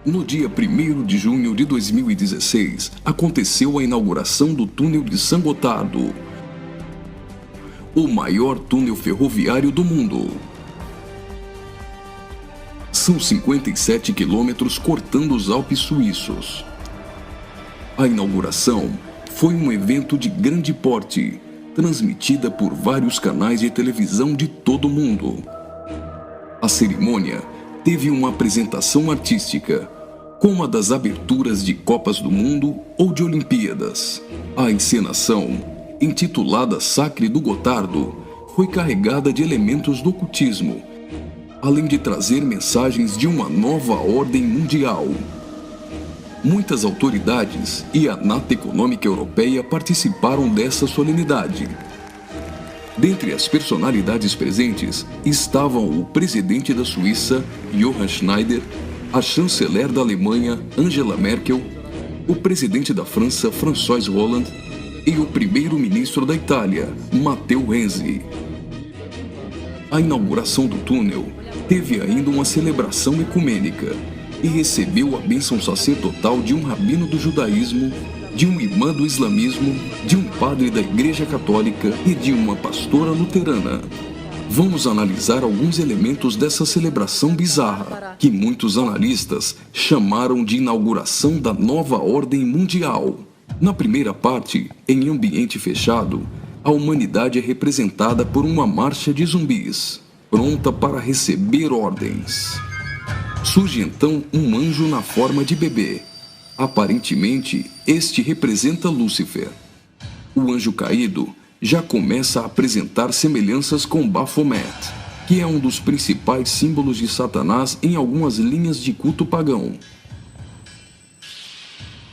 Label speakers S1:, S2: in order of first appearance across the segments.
S1: No dia 1º de junho de 2016, aconteceu a inauguração do túnel de San Gotardo, o maior túnel ferroviário do mundo. São 57 quilômetros cortando os Alpes suíços. A inauguração foi um evento de grande porte, transmitida por vários canais de televisão de todo o mundo. A cerimônia teve uma apresentação artística, como a das aberturas de Copas do Mundo ou de Olimpíadas. A encenação, intitulada Sacre do Gotardo, foi carregada de elementos do ocultismo, além de trazer mensagens de uma nova ordem mundial. Muitas autoridades e a Nata Econômica Europeia participaram dessa solenidade. Dentre as personalidades presentes estavam o presidente da Suíça, Johann Schneider, a chanceler da Alemanha, Angela Merkel, o presidente da França, François Hollande, e o primeiro-ministro da Itália, Matteo Renzi. A inauguração do túnel teve ainda uma celebração ecumênica e recebeu a bênção sacerdotal de um rabino do judaísmo, de um imã do islamismo, de um padre da Igreja Católica e de uma pastora luterana. Vamos analisar alguns elementos dessa celebração bizarra, que muitos analistas chamaram de inauguração da nova ordem mundial. Na primeira parte, em ambiente fechado, a humanidade é representada por uma marcha de zumbis, pronta para receber ordens. Surge então um anjo na forma de bebê. Aparentemente, este representa Lúcifer. O anjo caído já começa a apresentar semelhanças com Baphomet, que é um dos principais símbolos de Satanás em algumas linhas de culto pagão.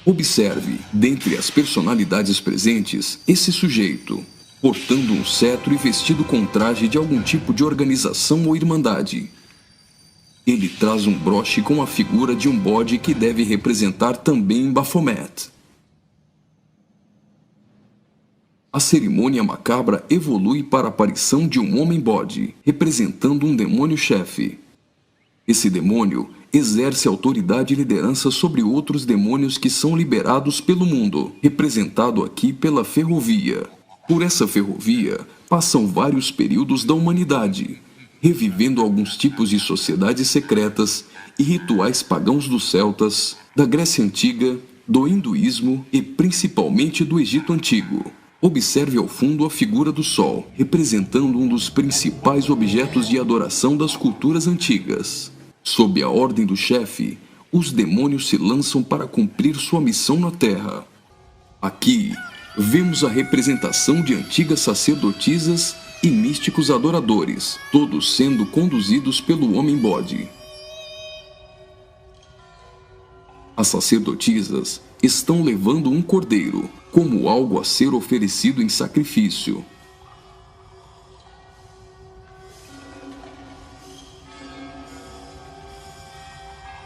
S1: Observe, dentre as personalidades presentes, esse sujeito, portando um cetro e vestido com traje de algum tipo de organização ou irmandade. Ele traz um broche com a figura de um bode que deve representar também Baphomet. A cerimônia macabra evolui para a aparição de um homem-bode, representando um demônio-chefe. Esse demônio exerce autoridade e liderança sobre outros demônios que são liberados pelo mundo, representado aqui pela ferrovia. Por essa ferrovia, passam vários períodos da humanidade, revivendo alguns tipos de sociedades secretas e rituais pagãos dos celtas, da Grécia Antiga, do hinduísmo e principalmente do Egito Antigo. Observe ao fundo a figura do Sol, representando um dos principais objetos de adoração das culturas antigas. Sob a ordem do chefe, os demônios se lançam para cumprir sua missão na Terra. Aqui, vemos a representação de antigas sacerdotisas e místicos adoradores, todos sendo conduzidos pelo homem-bode. As sacerdotisas estão levando um cordeiro, como algo a ser oferecido em sacrifício.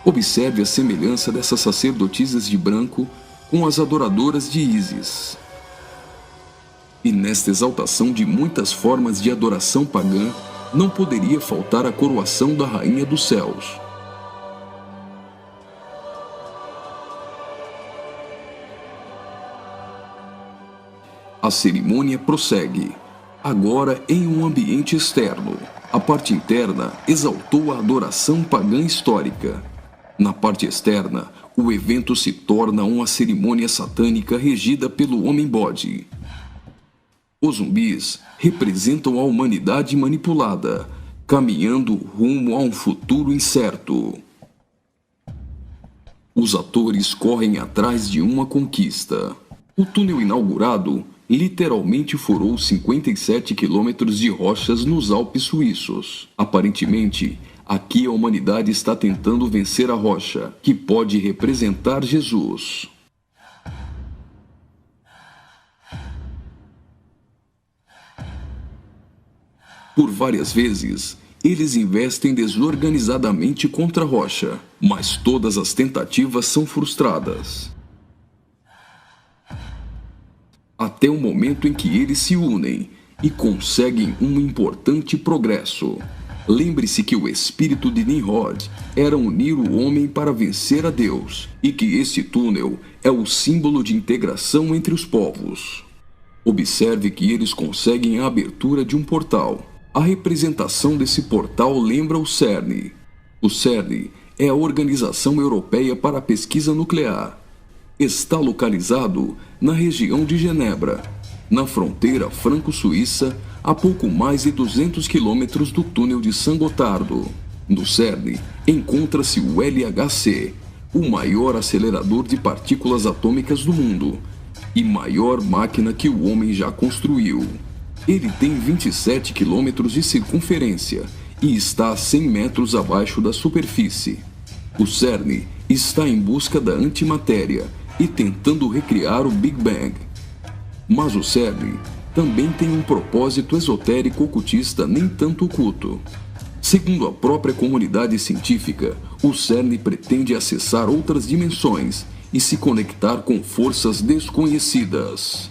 S1: Observe a semelhança dessas sacerdotisas de branco com as adoradoras de Ísis. E nesta exaltação de muitas formas de adoração pagã, não poderia faltar a coroação da Rainha dos Céus. A cerimônia prossegue, agora em um ambiente externo. A parte interna exaltou a adoração pagã histórica. Na parte externa, o evento se torna uma cerimônia satânica regida pelo homem-bode. Os zumbis representam a humanidade manipulada, caminhando rumo a um futuro incerto. Os atores correm atrás de uma conquista. O túnel inaugurado literalmente furou 57 quilômetros de rochas nos Alpes suíços. Aparentemente, aqui a humanidade está tentando vencer a rocha, que pode representar Jesus. Por várias vezes, eles investem desorganizadamente contra a rocha, mas todas as tentativas são frustradas. Até o momento em que eles se unem e conseguem um importante progresso. Lembre-se que o espírito de Nimrod era unir o homem para vencer a Deus, e que este túnel é o símbolo de integração entre os povos. Observe que eles conseguem a abertura de um portal. A representação desse portal lembra o CERN. O CERN é a Organização Europeia para a Pesquisa Nuclear. Está localizado na região de Genebra, na fronteira franco-suíça, a pouco mais de 200 quilômetros do túnel de Saint-Gothard. No CERN encontra-se o LHC, o maior acelerador de partículas atômicas do mundo e maior máquina que o homem já construiu. Ele tem 27 quilômetros de circunferência e está a 100 metros abaixo da superfície. O CERN está em busca da antimatéria e tentando recriar o Big Bang. Mas o CERN também tem um propósito esotérico ocultista nem tanto oculto. Segundo a própria comunidade científica, o CERN pretende acessar outras dimensões e se conectar com forças desconhecidas.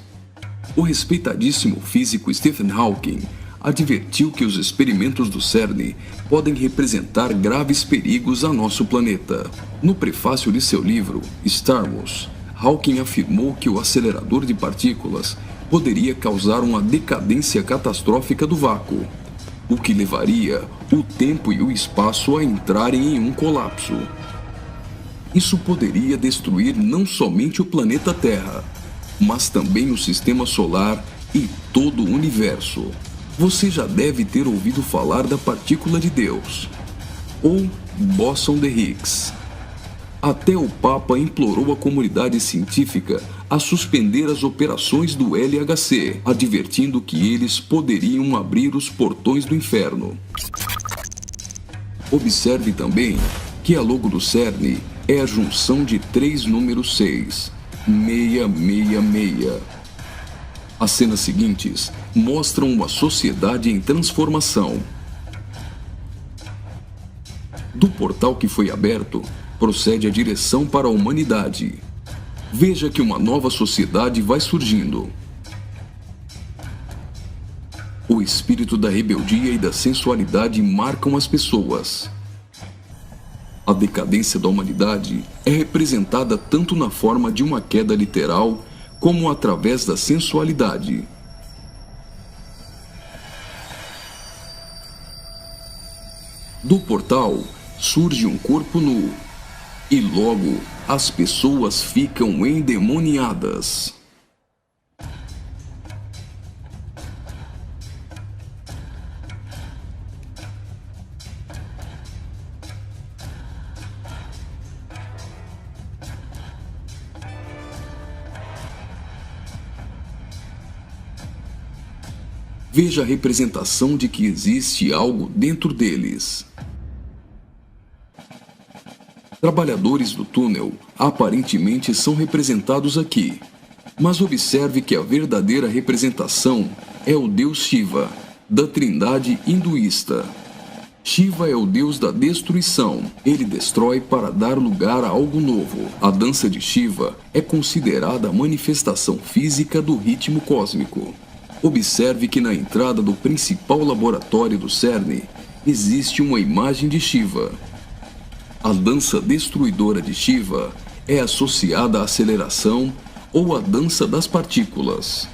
S1: O respeitadíssimo físico Stephen Hawking advertiu que os experimentos do CERN podem representar graves perigos a nosso planeta. No prefácio de seu livro, Stardust, Hawking afirmou que o acelerador de partículas poderia causar uma decadência catastrófica do vácuo, o que levaria o tempo e o espaço a entrarem em um colapso. Isso poderia destruir não somente o planeta Terra, mas também o sistema solar e todo o universo. Você já deve ter ouvido falar da partícula de Deus, ou bóson de Higgs. Até o Papa implorou a comunidade científica a suspender as operações do LHC, advertindo que eles poderiam abrir os portões do inferno. Observe também que a logo do CERN é a junção de 3 números 6, 666. As cenas seguintes mostram uma sociedade em transformação. Do portal que foi aberto, procede a direção para a humanidade. Veja que uma nova sociedade vai surgindo. O espírito da rebeldia e da sensualidade marcam as pessoas. A decadência da humanidade é representada tanto na forma de uma queda literal, como através da sensualidade. Do portal surge um corpo nu, e logo as pessoas ficam endemoniadas. Veja a representação de que existe algo dentro deles. Trabalhadores do túnel aparentemente são representados aqui, mas observe que a verdadeira representação é o deus Shiva, da trindade hinduísta. Shiva é o deus da destruição. Ele destrói para dar lugar a algo novo. A dança de Shiva é considerada a manifestação física do ritmo cósmico. Observe que na entrada do principal laboratório do CERN existe uma imagem de Shiva. A dança destruidora de Shiva é associada à aceleração ou à dança das partículas.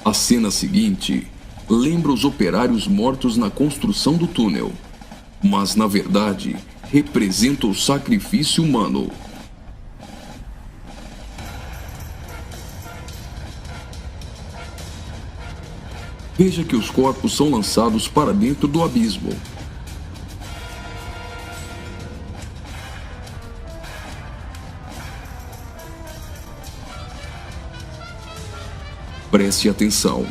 S1: A cena seguinte lembra os operários mortos na construção do túnel, mas na verdade representa o sacrifício humano. Veja que os corpos são lançados para dentro do abismo. Preste atenção.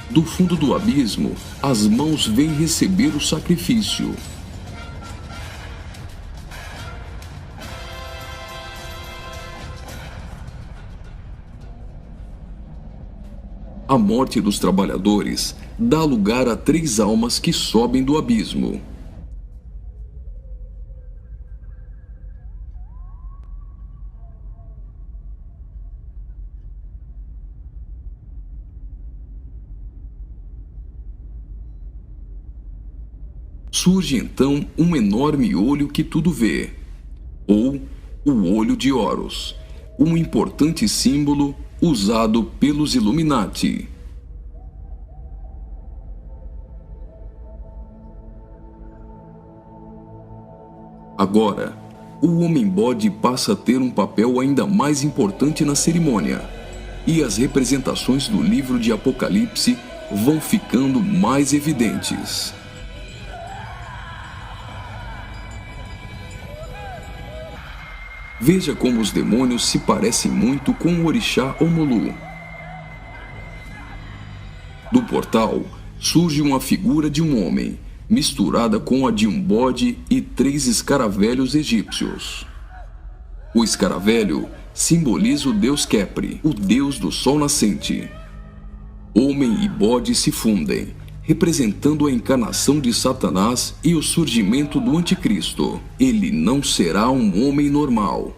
S1: Do fundo do abismo, as mãos vêm receber o sacrifício. A morte dos trabalhadores dá lugar a 3 almas que sobem do abismo. Surge então um enorme olho que tudo vê, ou o Olho de Horus, um importante símbolo usado pelos Illuminati. Agora, o homem-bode passa a ter um papel ainda mais importante na cerimônia, e as representações do livro de Apocalipse vão ficando mais evidentes. Veja como os demônios se parecem muito com o orixá Omolu. Do portal surge uma figura de um homem, misturada com a de um bode e 3 escaravelhos egípcios. O escaravelho simboliza o deus Khepri, o deus do sol nascente. Homem e bode se fundem, representando a encarnação de Satanás e o surgimento do anticristo. Ele não será um homem normal.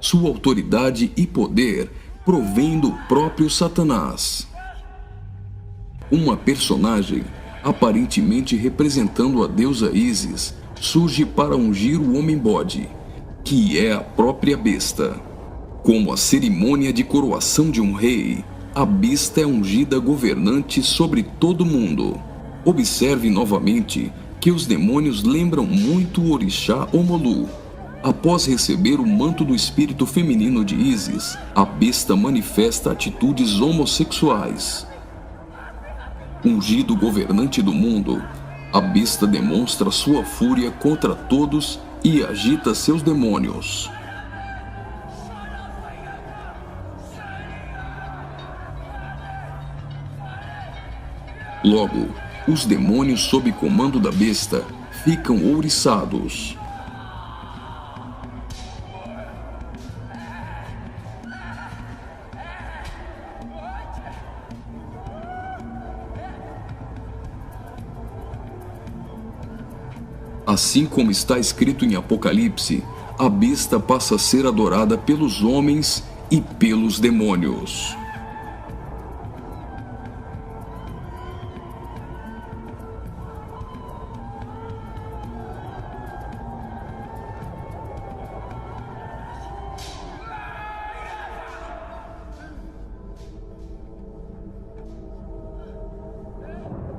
S1: Sua autoridade e poder provém do próprio Satanás. Uma personagem, aparentemente representando a deusa Ísis, surge para ungir o homem-bode, que é a própria besta. Como a cerimônia de coroação de um rei, a besta é ungida governante sobre todo o mundo. Observe novamente que os demônios lembram muito o orixá Omolu. Após receber o manto do espírito feminino de Ísis, a besta manifesta atitudes homossexuais. Ungido governante do mundo, a besta demonstra sua fúria contra todos e agita seus demônios. Logo, os demônios sob comando da besta ficam ouriçados. Assim como está escrito em Apocalipse, a besta passa a ser adorada pelos homens e pelos demônios.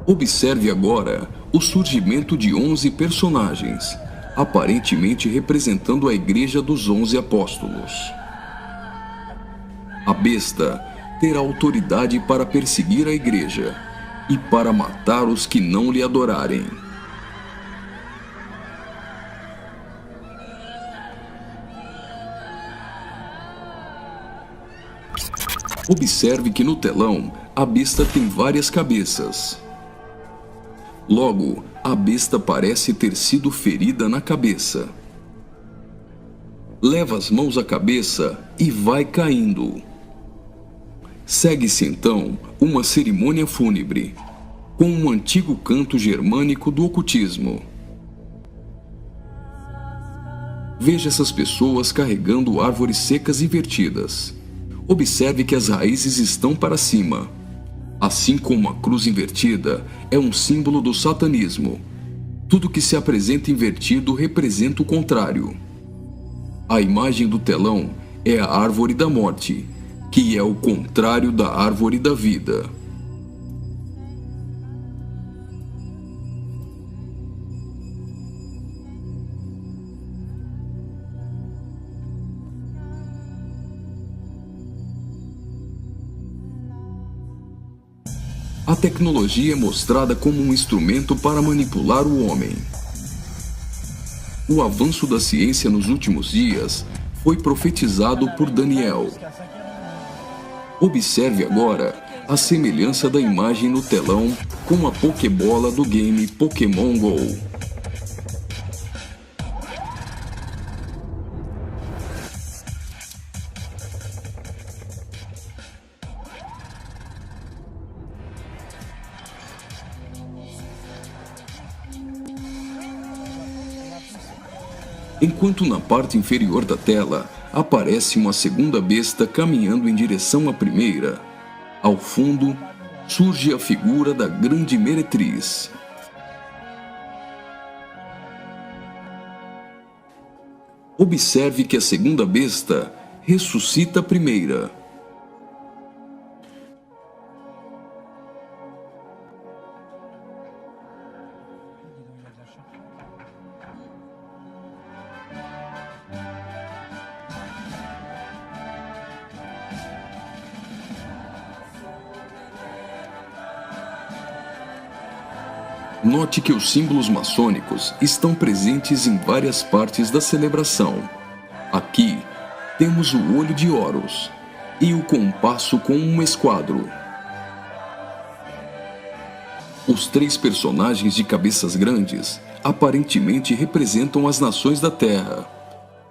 S1: Observe agora o surgimento de 11 personagens, aparentemente representando a Igreja dos 11 Apóstolos. A besta terá autoridade para perseguir a Igreja e para matar os que não lhe adorarem. Observe que no telão a besta tem várias cabeças. Logo, a besta parece ter sido ferida na cabeça. Leva as mãos à cabeça e vai caindo. Segue-se então uma cerimônia fúnebre, com um antigo canto germânico do ocultismo. Veja essas pessoas carregando árvores secas invertidas. Observe que as raízes estão para cima. Assim como a cruz invertida é um símbolo do satanismo, tudo que se apresenta invertido representa o contrário. A imagem do telão é a árvore da morte, que é o contrário da árvore da vida. A tecnologia é mostrada como um instrumento para manipular o homem. O avanço da ciência nos últimos dias foi profetizado por Daniel. Observe agora a semelhança da imagem no telão com a Pokébola do game Pokémon Go. Enquanto na parte inferior da tela aparece uma segunda besta caminhando em direção à primeira, ao fundo surge a figura da grande meretriz. Observe que a segunda besta ressuscita a primeira. Note que os símbolos maçônicos estão presentes em várias partes da celebração. Aqui, temos o olho de Horus e o compasso com um esquadro. Os três personagens de cabeças grandes aparentemente representam as nações da Terra,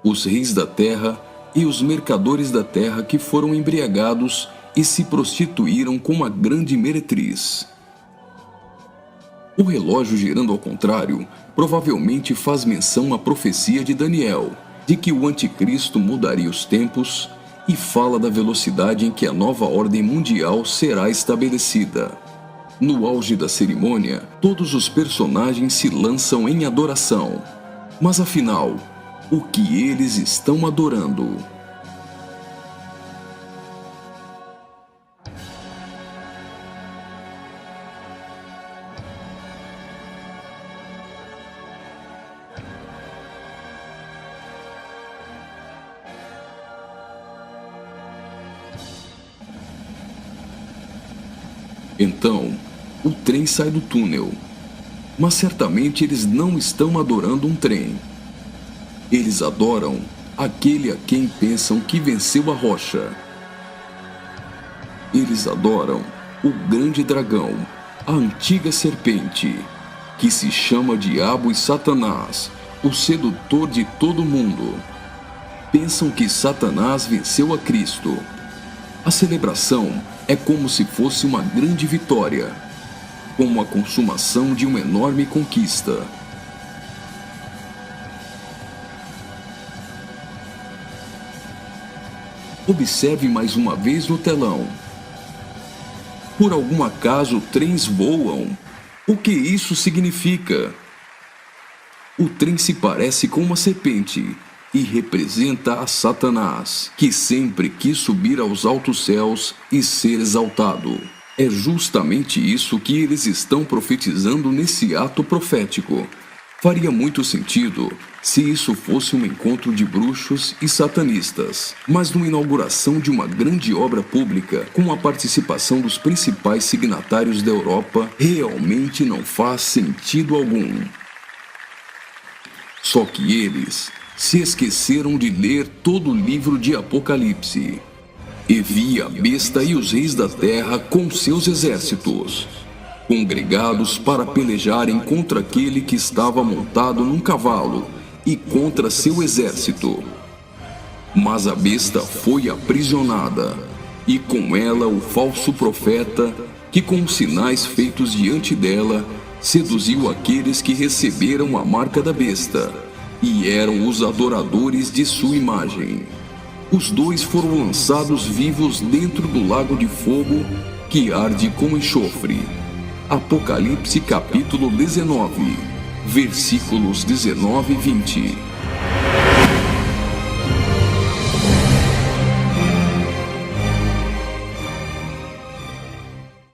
S1: os reis da Terra e os mercadores da Terra que foram embriagados e se prostituíram com uma grande meretriz. O relógio girando ao contrário provavelmente faz menção à profecia de Daniel, de que o anticristo mudaria os tempos, e fala da velocidade em que a nova ordem mundial será estabelecida. No auge da cerimônia, todos os personagens se lançam em adoração. Mas afinal, o que eles estão adorando? Então, o trem sai do túnel. Mas certamente eles não estão adorando um trem. Eles adoram aquele a quem pensam que venceu a rocha. Eles adoram o grande dragão, a antiga serpente, que se chama Diabo e Satanás, o sedutor de todo mundo. Pensam que Satanás venceu a Cristo. A celebração é como se fosse uma grande vitória, como a consumação de uma enorme conquista. Observe mais uma vez no telão. Por algum acaso trens voam? O que isso significa? O trem se parece com uma serpente e representa a Satanás, que sempre quis subir aos altos céus e ser exaltado. É justamente isso que eles estão profetizando nesse ato profético. Faria muito sentido se isso fosse um encontro de bruxos e satanistas, mas numa inauguração de uma grande obra pública, com a participação dos principais signatários da Europa, realmente não faz sentido algum. Só que eles se esqueceram de ler todo o livro de Apocalipse. E vi a besta e os reis da terra com seus exércitos, congregados para pelejarem contra aquele que estava montado num cavalo e contra seu exército. Mas a besta foi aprisionada, e com ela o falso profeta, que com os sinais feitos diante dela, seduziu aqueles que receberam a marca da besta, e eram os adoradores de sua imagem. Os dois foram lançados vivos dentro do lago de fogo, que arde como enxofre. Apocalipse capítulo 19, versículos 19 e 20.